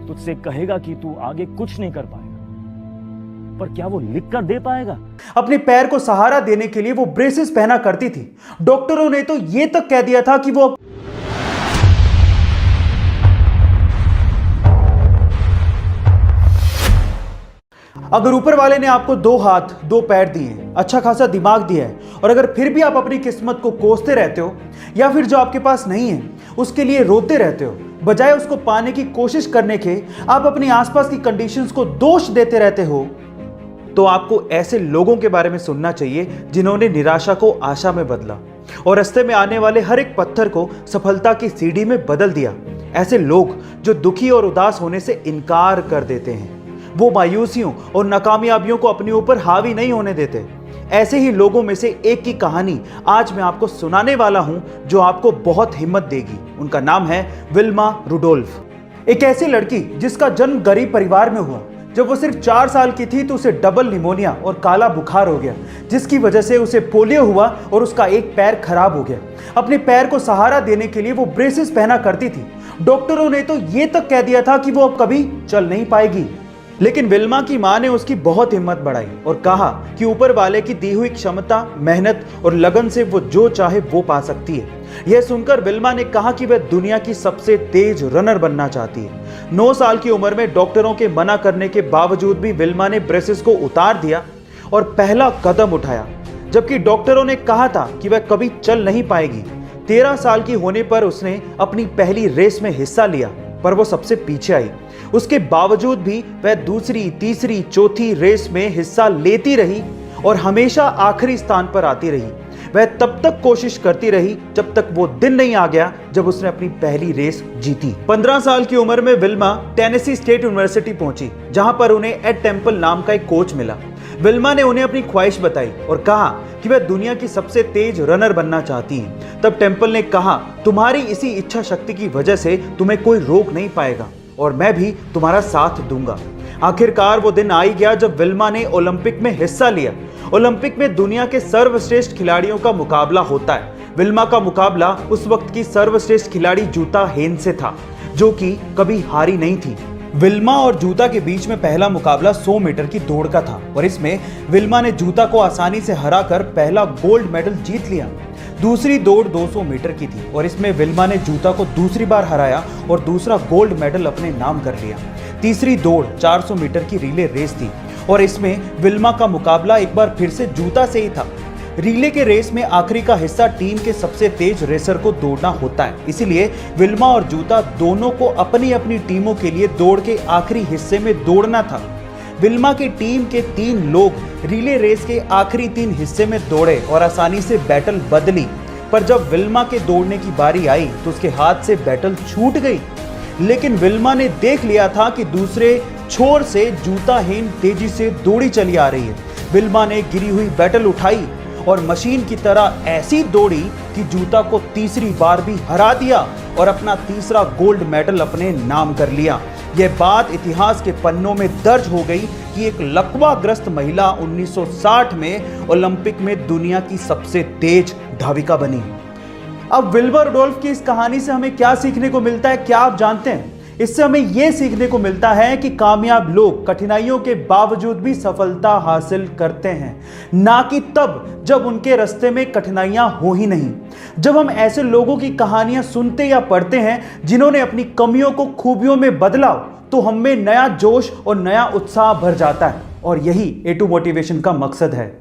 तुझसे कहेगा कि तू आगे कुछ नहीं कर पाएगा, पर क्या वो लिख कर दे पाएगा? अपने पैर को सहारा देने के लिए वो ब्रेसेस पहना करती थी। डॉक्टरों ने तो ये तक कह दिया था कि वो अगर ऊपर वाले ने आपको 2 हाथ 2 पैर दिए, अच्छा खासा दिमाग दिया है, और अगर फिर भी आप अपनी किस्मत को कोसते रहते हो या फिर जो आपके पास नहीं है उसके लिए रोते रहते हो, बजाय उसको पाने की कोशिश करने के आप अपने आसपास की कंडीशंस को दोष देते रहते हो, तो आपको ऐसे लोगों के बारे में सुनना चाहिए जिन्होंने निराशा को आशा में बदला और रास्ते में आने वाले हर एक पत्थर को सफलता की सीढ़ी में बदल दिया। ऐसे लोग जो दुखी और उदास होने से इनकार कर देते हैं, वो मायूसियों और नाकामयाबियों को अपने ऊपर हावी नहीं होने देते। ऐसे ही लोगों में से एक की कहानी आज मैं आपको सुनाने वाला हूं जो आपको बहुत हिम्मत देगी। उनका नाम है विल्मा रुडोल्फ। एक ऐसी लड़की जिसका जन्म गरीब परिवार में हुआ। जब वो सिर्फ 4 साल की थी तो उसे डबल निमोनिया और काला बुखार हो गया, जिसकी वजह से उसे पोलियो हुआ और उसका एक पैर खराब हो गया। अपने पैर को सहारा देने के लिए वो ब्रेसेस पहना करती थी। डॉक्टरों ने तो ये तक कह दिया था कि वो अब कभी चल नहीं पाएगी, लेकिन विल्मा की मां ने उसकी बहुत हिम्मत बढ़ाई और कहा कि ऊपर वाले की दी हुई क्षमता, मेहनत और लगन से वो जो चाहे वो पा सकती है। यह सुनकर विल्मा ने कहा कि वह दुनिया की सबसे तेज रनर बनना चाहती है। 9 साल की उम्र में डॉक्टरों के मना करने के बावजूद भी विल्मा ने ब्रेसेस को उतार दिया और पहला कदम उठाया, जबकि डॉक्टरों ने कहा था कि वह कभी चल नहीं पाएगी। 13 साल की होने पर उसने अपनी पहली रेस में हिस्सा लिया, पर वो सबसे पीछे आई। उसके बावजूद भी वह दूसरी, तीसरी, चौथी रेस में हिस्सा लेती रही और हमेशा आखिरी स्थान पर आती रही। वह तब तक कोशिश करती रही जब तक वो दिन नहीं आ गया जब उसने अपनी पहली रेस जीती। 15 साल की उम्र में विल्मा टेनेसी स्टेट यूनिवर्सिटी पहुंची, जहां पर उन्हें एड टेम्पल नाम का एक कोच मिला। विल्मा ने उन्हें अपनी ख्वाहिश बताई और कहा कि वह दुनिया की सबसे तेज रनर बनना चाहती है। तब टेम्पल ने कहा, तुम्हारी इसी इच्छा शक्ति की वजह से तुम्हें कोई रोक नहीं पाएगा और मैं भी तुम्हारा साथ दूंगा। आखिरकार वो दिन आ ही गया जब विल्मा ने ओलंपिक में हिस्सा लिया। ओलंपिक में दुनिया के सर्वश्रेष्ठ खिलाड़ियों का मुकाबला होता है। विल्मा का मुकाबला उस वक्त की सर्वश्रेष्ठ खिलाड़ी जूता हेन से था, जो कि कभी हारी नहीं थी। विल्मा और जूता के बीच में पहला मुकाबला 100 मीटर की दौड़ का था और इसमें विल्मा ने जूता को आसानी से हराकर पहला गोल्ड मेडल जीत लिया। दूसरी दौड़ 200 मीटर की थी और इसमें विल्मा ने जूता को दूसरी बार हराया और दूसरा गोल्ड मेडल अपने नाम कर लिया। तीसरी दौड़ 400 मीटर की रिले रेस थी और इसमें विल्मा का मुकाबला एक बार फिर से जूता से ही था। रिले के रेस में आखिरी का हिस्सा टीम के सबसे तेज रेसर को दौड़ना होता है, इसीलिए विल्मा और जूता दोनों को अपनी अपनी टीमों के लिए दौड़ के आखिरी हिस्से में दौड़ना था। विल्मा की टीम के 3 लोग रिले रेस के आखिरी 3 हिस्से में दौड़े और आसानी से बैटल बदली, पर जब विल्मा के दौड़ने की बारी आई तो उसके हाथ से बैटल छूट गई। लेकिन विल्मा ने देख लिया था कि दूसरे छोर से जूता हेन तेजी से दौड़ी चली आ रही है। विल्मा ने गिरी हुई बैटल उठाई और मशीन की तरह ऐसी दौड़ी कि जूता को तीसरी बार भी हरा दिया और अपना तीसरा गोल्ड मेडल अपने नाम कर लिया। यह बात इतिहास के पन्नों में दर्ज हो गई कि एक लकवाग्रस्त महिला 1960 में ओलंपिक में दुनिया की सबसे तेज धाविका बनी। अब विल्मा रुडोल्फ की इस कहानी से हमें क्या सीखने को मिलता है, क्या आप जानते हैं? इससे हमें यह सीखने को मिलता है कि कामयाब लोग कठिनाइयों के बावजूद भी सफलता हासिल करते हैं, ना कि तब जब उनके रास्ते में कठिनाइयां हो ही नहीं। जब हम ऐसे लोगों की कहानियां सुनते या पढ़ते हैं जिन्होंने अपनी कमियों को खूबियों में बदला, तो हम में नया जोश और नया उत्साह भर जाता है और यही A2 मोटिवेशन का मकसद है।